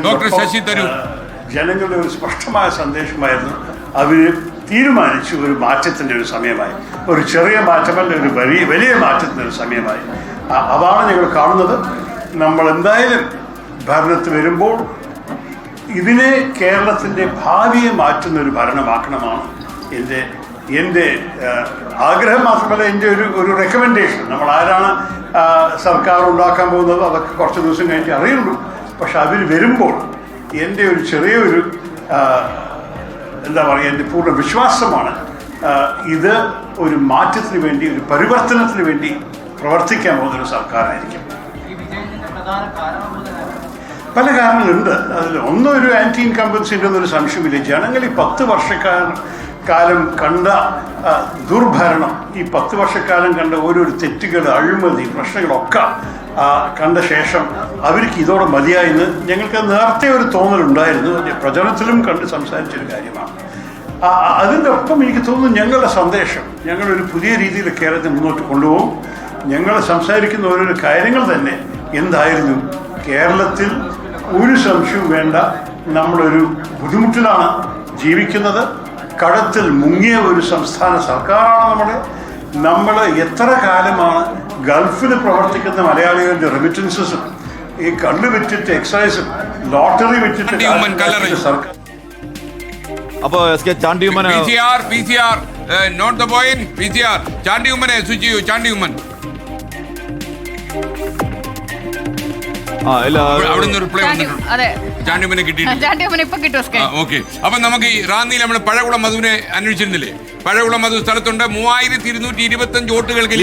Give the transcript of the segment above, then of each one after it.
Doctor Sasi Tharoor ജനങ്ങളുടെ ഒരു സ്പഷ്ടമായ സന്ദേശമായിരുന്നു. അവർ തീരുമാനിച്ചു ഒരു മാറ്റത്തിൻ്റെ ഒരു സമയമായി, ഒരു ചെറിയ മാറ്റമല്ല, ഒരു വലിയ മാറ്റത്തിൻ്റെ ഒരു സമയമായി. അതാണ് ഞങ്ങൾ കാണുന്നത്. നമ്മൾ എന്തായാലും ഭരണത്തിൽ വരുമ്പോൾ ഇതിനെ കേരളത്തിൻ്റെ ഭാവിയെ മാറ്റുന്ന ഒരു ഭരണമാക്കണമാണ് എൻ്റെ ആഗ്രഹം. മാത്രമല്ല എൻ്റെ ഒരു റെക്കമെൻഡേഷൻ. നമ്മൾ ആരാണ് സർക്കാർ ഉണ്ടാക്കാൻ പോകുന്നത് അതൊക്കെ കുറച്ച് ദിവസം കഴിഞ്ഞ് അറിയുള്ളൂ. പക്ഷെ അവർ വരുമ്പോൾ എൻ്റെ ഒരു ചെറിയൊരു എന്താ പറയുക, എൻ്റെ പൂർണ്ണ വിശ്വാസമാണ് ഇത് ഒരു മാറ്റത്തിന് വേണ്ടി, ഒരു പരിവർത്തനത്തിന് വേണ്ടി പ്രവർത്തിക്കാൻ പോകുന്നൊരു സർക്കാരായിരിക്കും. പല കാരണങ്ങളുണ്ട്. അതിൽ ഒരു ആൻറ്റി ഇൻകംബൻസിൻ്റെ ഒന്നൊരു സംശയമില്ല. ജനങ്ങൾ ഈ 10 വർഷക്കാലം കണ്ട ദുർഭരണം, ഈ 10 വർഷക്കാലം കണ്ട ഓരോരോ തെറ്റുകൾ, അഴിമതി, പ്രശ്നങ്ങളൊക്കെ കണ്ട ശേഷം അവർക്ക് ഇതോടെ മതിയായെന്ന് ഞങ്ങൾക്ക് നേരത്തെ ഒരു തോന്നലുണ്ടായിരുന്നു. പ്രചരണത്തിലും കണ്ട് സംസാരിച്ചൊരു കാര്യമാണ്. അതിൻ്റെ ഒപ്പം എനിക്ക് തോന്നുന്നു ഞങ്ങളുടെ സന്ദേശം, ഞങ്ങളൊരു പുതിയ രീതിയിൽ കേരളത്തെ മുന്നോട്ട് കൊണ്ടുപോകും. ഞങ്ങൾ സംസാരിക്കുന്ന ഓരോരോ കാര്യങ്ങൾ തന്നെ എന്തായിരുന്നു, കേരളത്തിൽ ഒരു സംശയവും വേണ്ട, നമ്മളൊരു ബുദ്ധിമുട്ടിലാണ് ജീവിക്കുന്നത്. കടത്തിൽ മുങ്ങിയ ഒരു സംസ്ഥാന സർക്കാരാണ് നമ്മൾ എത്ര കാലമാണ് ഗൾഫിൽ പ്രവർത്തിക്കുന്ന മലയാളികളുടെ റെമിറ്റൻസസും ഈ കള്ള് വിറ്റിട്ട് എക്സൈസും ലോട്ടറി വിറ്റിട്ട് സർക്കാർ. അപ്പൊ Chandy Oommen not the point. PCR ചാണ്ടിയുമ്മനെ സ്വിച്ച് ചെയ്യൂ. ചാണ്ടിയുമ്മൻ അവിടുന്ന് റിപ്ലൈ ചാണ്ടിയുമ്മനെ കിട്ടിയിട്ടുണ്ട്. ഓക്കെ, അപ്പൊ നമുക്ക് ഈ റാന്നിയിൽ നമ്മൾ പഴകുളം മധുവിനെ അന്വേഷിച്ചിരുന്നില്ലേ? പഴകുളം മധു സ്ഥലത്തുണ്ട്. 3225 വോട്ടുകൾക്ക്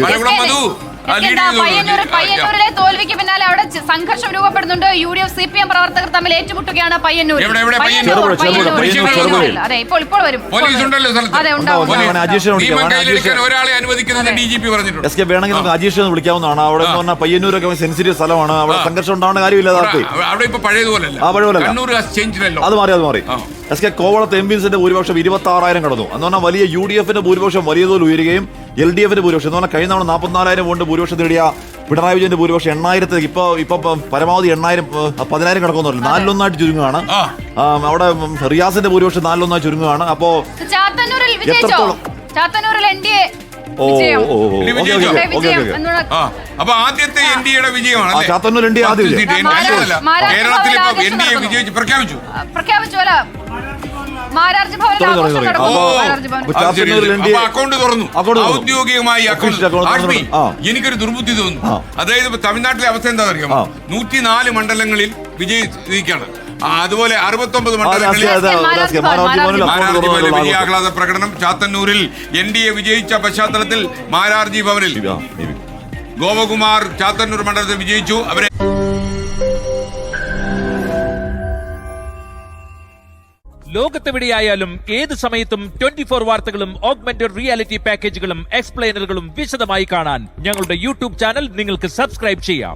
പഴകുളം മധു. പയ്യന്നൂരിലെ തോൽവിക്ക് പിന്നാലെ അവിടെ സംഘർഷം രൂപപ്പെടുന്നുണ്ട്. UDF CPM പ്രവർത്തകർ തമ്മിൽ ഏറ്റുമുട്ടുകയാണ് പയ്യന്നൂരിൽ. അതെ, ഇപ്പോൾ വരും. പോലീസ് ഉണ്ടല്ലോ ഒരാളെ അനുവദിക്കുന്നത് DGP പറഞ്ഞിട്ടുണ്ട്. വേണമെങ്കിൽ നമുക്ക് അജീഷ് എന്ന് വിളിക്കാവുന്നതാണ്. അവിടെ എന്ന് പറഞ്ഞാൽ പയ്യന്നൂരൊക്കെ സെൻസിറ്റീവ് സ്ഥലമാണ്. അവിടെ സംഘർഷം ഉണ്ടാവേണ്ട കാര്യമില്ല. അവിടെ ഇപ്പൊ പഴയതുപോലെ അത് മാറി. കോവളത്ത് MPs ഭൂരിപക്ഷം 26,000 കടന്നു എന്ന് പറഞ്ഞാൽ വലിയ UDF ഭൂരിപക്ഷം വലിയ തോതിൽ ഉയരുകയും LDF ഭൂരിപക്ഷം എന്ന് പറഞ്ഞാൽ കഴിഞ്ഞ തവണ 44,000 വോട്ട് ഭൂരിപക്ഷം നേടിയ പിണറായി വിജയന്റെ ഭൂരിപക്ഷം 8,000 ഇപ്പൊ പരമാവധി 10,000 കടക്കുന്നുണ്ട്. 4-1 ചുരുങ്ങുകയാണ്. അവിടെ റിയാസിന്റെ ഭൂരിപക്ഷം 4-1 ചുരുങ്ങുകയാണ്. അപ്പോ അപ്പൊ ആദ്യത്തെ NDAയുടെ വിജയമാണ്. ചാത്തന്നൂർ NDA ആദ്യം കേരളത്തിൽ NDA വിജയിച്ച് പ്രഖ്യാപിച്ചു. അക്കൗണ്ട് തുറന്നു, ഔദ്യോഗികമായി അക്കൗണ്ട്. എനിക്കൊരു ദുർബുദ്ധി തോന്നുന്നു. അതായത് തമിഴ്നാട്ടിലെ അവസ്ഥ എന്താ അറിയാമോ? 104 മണ്ഡലങ്ങളിൽ വിജയിക്കാണ്. അതുപോലെ 69 മണ്ഡലങ്ങളിൽ വിജയാഹ്ലാദ പ്രകടനം. ചാത്തന്നൂരിൽ NDA വിജയിച്ച പശ്ചാത്തലത്തിൽ മാരാർജി ഭവനിൽ ഗോപകുമാർ ചാത്തന്നൂർ മണ്ഡലത്തിൽ വിജയിച്ചു. അവരെ ലോകത്തെവിടെയായാലും ഏത് സമയത്തും 24 വാർത്തകളും ഓഗ്മെന്റഡ് റിയാലിറ്റി പാക്കേജുകളും എക്സ്പ്ലെയിനറുകളും വിശദമായി കാണാൻ ഞങ്ങളുടെ YouTube ചാനൽ നിങ്ങൾക്ക് സബ്സ്ക്രൈബ് ചെയ്യാം.